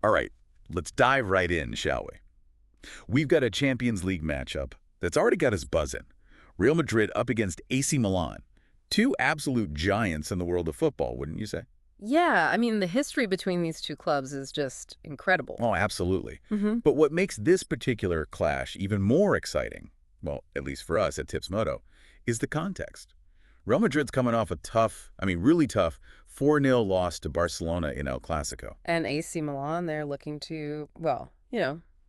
All right, let's dive right in, shall we? We've got a Champions League matchup that's already got us buzzing. Real Madrid up against AC Milan. Two absolute giants in the world of football, wouldn't you say? Yeah, I mean, the history between these two clubs is just incredible. Oh, absolutely. Hmm. But what makes this particular clash even more exciting, well, at least for us at Tips Moto, is the context. Real Madrid's coming off a tough, really tough, 4-0 loss to Barcelona in El Clasico. And AC Milan, they're looking to, well,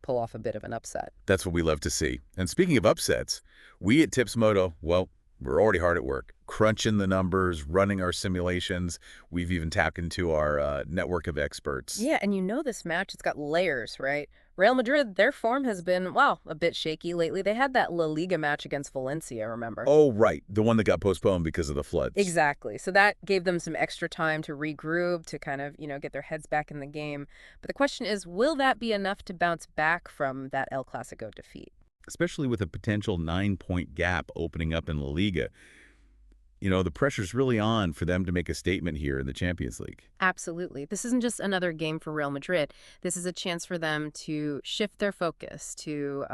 pull off a bit of an upset. That's what we love to see. And speaking of upsets, we at Tips Moto, well, we're already hard at work, crunching the numbers, running our simulations. We've even tapped into our network of experts. Yeah, and this match, it's got layers, right? Real Madrid, their form has been, well, a bit shaky lately. They had that La Liga match against Valencia, remember? Oh, right, the one that got postponed because of the floods. Exactly. So that gave them some extra time to regroup, to kind of, get their heads back in the game. But the question is, will that be enough to bounce back from that El Clasico defeat? Especially with a potential 9-point gap opening up in La Liga. The pressure's really on for them to make a statement here in the Champions League. Absolutely. This isn't just another game for Real Madrid. This is a chance for them to shift their focus, to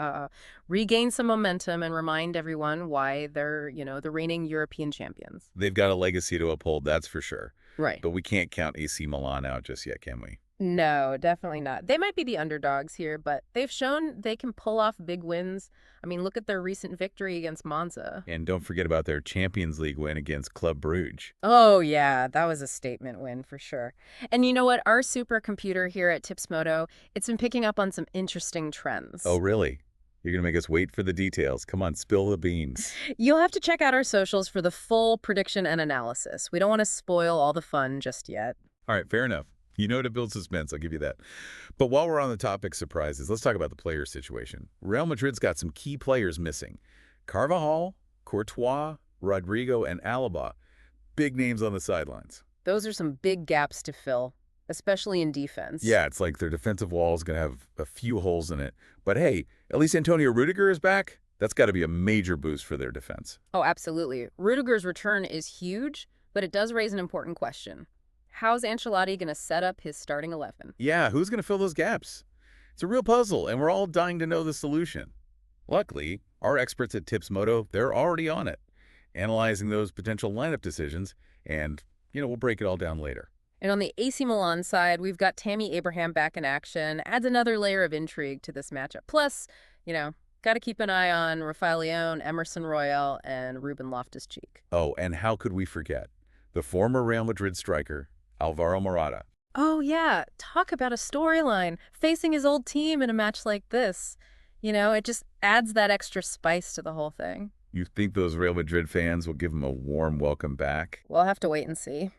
regain some momentum and remind everyone why they're, the reigning European champions. They've got a legacy to uphold, that's for sure. Right. But we can't count AC Milan out just yet, can we? No, definitely not. They might be the underdogs here, but they've shown they can pull off big wins. I mean, look at their recent victory against Monza. And don't forget about their Champions League win against Club Brugge. Oh, yeah, that was a statement win for sure. And you know what? Our supercomputer here at Tipsmoto, it's been picking up on some interesting trends. Oh, really? You're going to make us wait for the details. Come on, spill the beans. You'll have to check out our socials for the full prediction and analysis. We don't want to spoil all the fun just yet. All right, fair enough. You know to build suspense, I'll give you that. But while we're on the topic surprises, let's talk about the player situation. Real Madrid's got some key players missing. Carvajal, Courtois, Rodrigo, and Alaba. Big names on the sidelines. Those are some big gaps to fill, especially in defense. Yeah, it's like their defensive wall is going to have a few holes in it. But hey, at least Antonio Rudiger is back. That's got to be a major boost for their defense. Oh, absolutely. Rudiger's return is huge, but it does raise an important question. How's Ancelotti going to set up his starting 11? Yeah, who's going to fill those gaps? It's a real puzzle, and we're all dying to know the solution. Luckily, our experts at Tips Moto, they're already on it, analyzing those potential lineup decisions, and, we'll break it all down later. And on the AC Milan side, we've got Tammy Abraham back in action. Adds another layer of intrigue to this matchup. Plus, got to keep an eye on Rafael León, Emerson Royal, and Ruben Loftus-Cheek. Oh, and how could we forget? The former Real Madrid striker, Alvaro Morata. Oh, yeah. Talk about a storyline. Facing his old team in a match like this. It just adds that extra spice to the whole thing. You think those Real Madrid fans will give him a warm welcome back? We'll have to wait and see.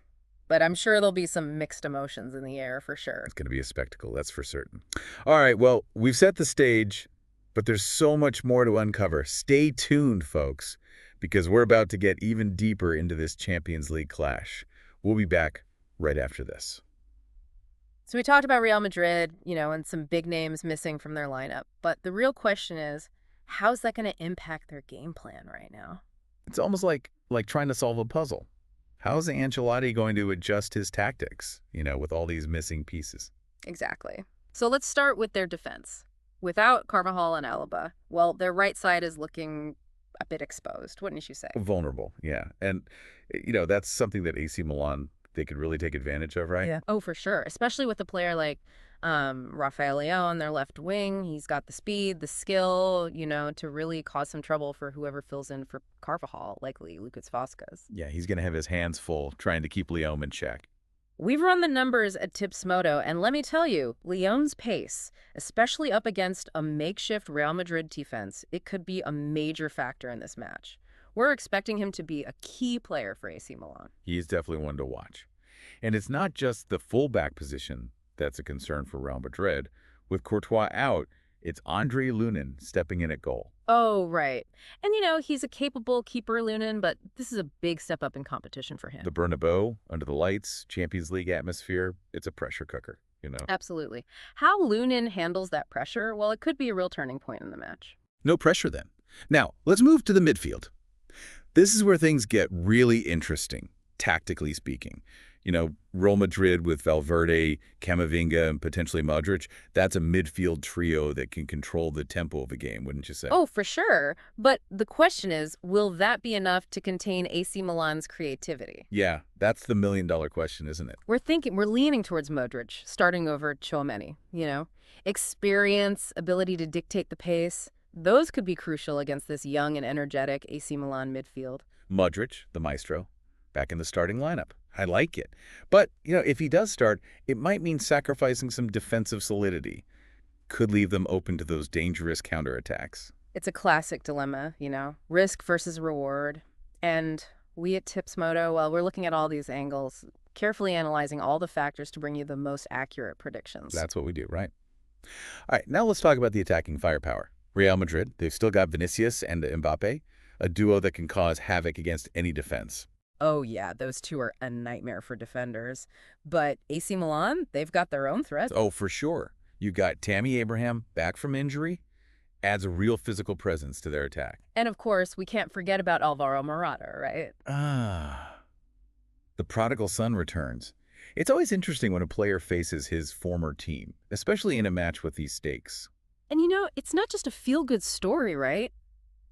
But I'm sure there'll be some mixed emotions in the air for sure. It's going to be a spectacle, that's for certain. All right, well, we've set the stage, but there's so much more to uncover. Stay tuned, folks, because we're about to get even deeper into this Champions League clash. We'll be back right after this. So we talked about Real Madrid, and some big names missing from their lineup. But the real question is, how's that going to impact their game plan right now? It's almost like trying to solve a puzzle. How's Ancelotti going to adjust his tactics, with all these missing pieces? Exactly. So let's start with their defense. Without Carvajal and Alaba, well, their right side is looking a bit exposed, wouldn't you say? Vulnerable, yeah. And, that's something that AC Milan, they could really take advantage of, right? Yeah. Oh, for sure. Especially with a player like Rafael León, their left wing. He's got the speed, the skill, to really cause some trouble for whoever fills in for Carvajal, likely Lucas Vazquez. Yeah, he's going to have his hands full trying to keep León in check. We've run the numbers at Tipsmoto, and let me tell you, León's pace, especially up against a makeshift Real Madrid defense, it could be a major factor in this match. We're expecting him to be a key player for AC Milan. He's definitely one to watch. And it's not just the fullback position that's a concern for Real Madrid. With Courtois out, it's Andre Lunin stepping in at goal. Oh, right. And, he's a capable keeper, Lunin, but this is a big step up in competition for him. The Bernabeu, under the lights, Champions League atmosphere, it's a pressure cooker, Absolutely. How Lunin handles that pressure, well, it could be a real turning point in the match. No pressure then. Now, let's move to the midfield. This is where things get really interesting, tactically speaking. Real Madrid with Valverde, Camavinga, and potentially Modric, that's a midfield trio that can control the tempo of a game, wouldn't you say? Oh, for sure. But the question is, will that be enough to contain AC Milan's creativity? Yeah, that's the million-dollar question, isn't it? We're leaning towards Modric, starting over Tchouaméni, Experience, ability to dictate the pace, those could be crucial against this young and energetic AC Milan midfield. Modric, the maestro, back in the starting lineup. I like it. But, if he does start, it might mean sacrificing some defensive solidity. Could leave them open to those dangerous counterattacks. It's a classic dilemma, risk versus reward. And we at Tips Moto, well, we're looking at all these angles, carefully analyzing all the factors to bring you the most accurate predictions. That's what we do, right? All right, now let's talk about the attacking firepower. Real Madrid, they've still got Vinicius and Mbappe, a duo that can cause havoc against any defense. Oh, yeah, those two are a nightmare for defenders. But AC Milan, they've got their own threats. Oh, for sure. You got Tammy Abraham back from injury, adds a real physical presence to their attack. And of course, we can't forget about Alvaro Morata, right? The prodigal son returns. It's always interesting when a player faces his former team, especially in a match with these stakes. And it's not just a feel-good story, right?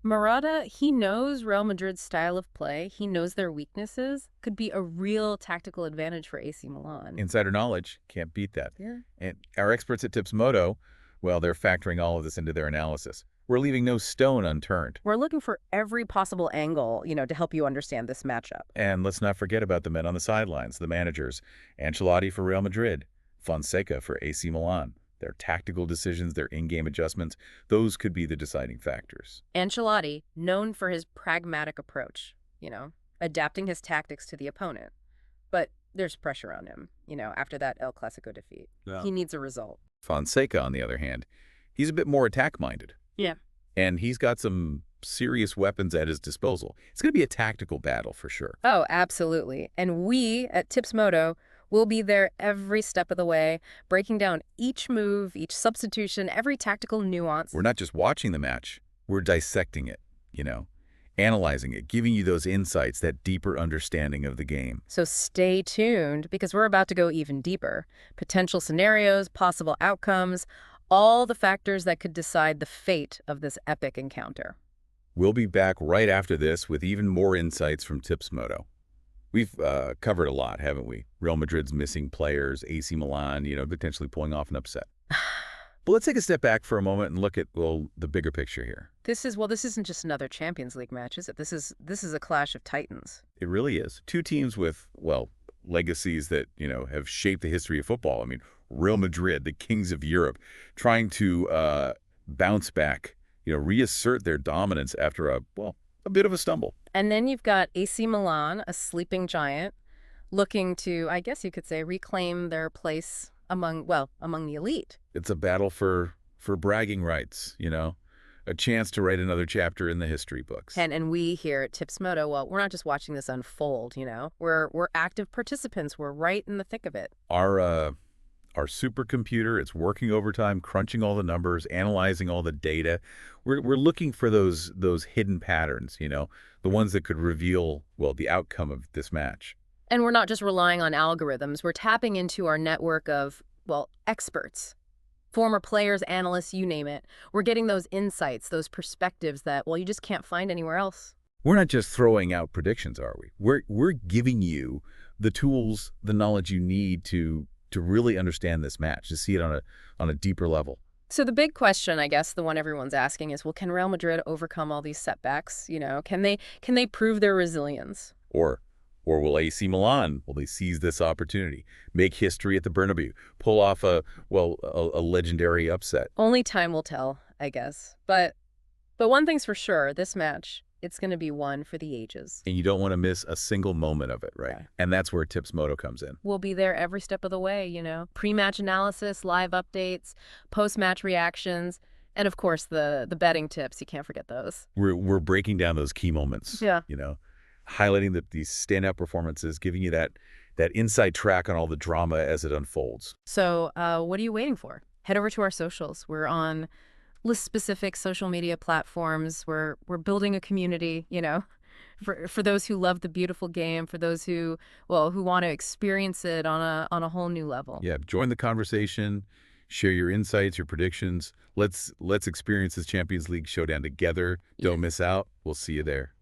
Morata, he knows Real Madrid's style of play. He knows their weaknesses. Could be a real tactical advantage for AC Milan. Insider knowledge, can't beat that. Yeah. And our experts at Tips Moto, well, they're factoring all of this into their analysis. We're leaving no stone unturned. We're looking for every possible angle, to help you understand this matchup. And let's not forget about the men on the sidelines, the managers. Ancelotti for Real Madrid, Fonseca for AC Milan. Their tactical decisions, their in-game adjustments, those could be the deciding factors. Ancelotti, known for his pragmatic approach, adapting his tactics to the opponent. But there's pressure on him, after that El Clasico defeat. Yeah. He needs a result. Fonseca, on the other hand, he's a bit more attack-minded. Yeah. And he's got some serious weapons at his disposal. It's going to be a tactical battle for sure. Oh, absolutely. And we at Tips Moto will be there every step of the way, breaking down each move, each substitution, every tactical nuance. We're not just watching the match, we're dissecting it, analyzing it, giving you those insights, that deeper understanding of the game. So stay tuned because we're about to go even deeper. Potential scenarios, possible outcomes, all the factors that could decide the fate of this epic encounter. We'll be back right after this with even more insights from Tips Moto. We've covered a lot, haven't we? Real Madrid's missing players, AC Milan, potentially pulling off an upset. But let's take a step back for a moment and look at, the bigger picture here. This isn't just another Champions League match, is it? This is a clash of titans. It really is. Two teams with, legacies that, have shaped the history of football. I mean, Real Madrid, the kings of Europe, trying to bounce back, reassert their dominance after a bit of a stumble. And then you've got AC Milan, a sleeping giant, looking to, I guess you could say, reclaim their place among the elite. It's a battle for bragging rights, a chance to write another chapter in the history books. And we here at Tips Moto, well, we're not just watching this unfold, We're active participants. We're right in the thick of it. Our supercomputer, it's working overtime, crunching all the numbers, analyzing all the data. We're looking for those hidden patterns, the ones that could reveal, the outcome of this match. And we're not just relying on algorithms. We're tapping into our network of, experts, former players, analysts, you name it. We're getting those insights, those perspectives that, you just can't find anywhere else. We're not just throwing out predictions, are we? We're giving you the tools, the knowledge you need to really understand this match, to see it on a deeper level. So the big question, I guess, the one everyone's asking is, can Real Madrid overcome all these setbacks? Can they prove their resilience? Or will AC Milan, will they seize this opportunity, make history at the Bernabeu, pull off a legendary upset? Only time will tell, I guess. But one thing's for sure, this match, it's going to be one for the ages. And you don't want to miss a single moment of it, right? Okay. And that's where Tips Moto comes in. We'll be there every step of the way, Pre-match analysis, live updates, post-match reactions, and of course the betting tips. You can't forget those. We're breaking down those key moments. Yeah. Highlighting these standout performances, giving you that inside track on all the drama as it unfolds. So what are you waiting for? Head over to our socials. We're on list-specific social media platforms. We're building a community, for those who love the beautiful game, for those who, well, who want to experience it on a whole new level. Yeah, join the conversation, share your insights, your predictions. Let's experience this Champions League showdown together. Yeah. Don't miss out. We'll see you there.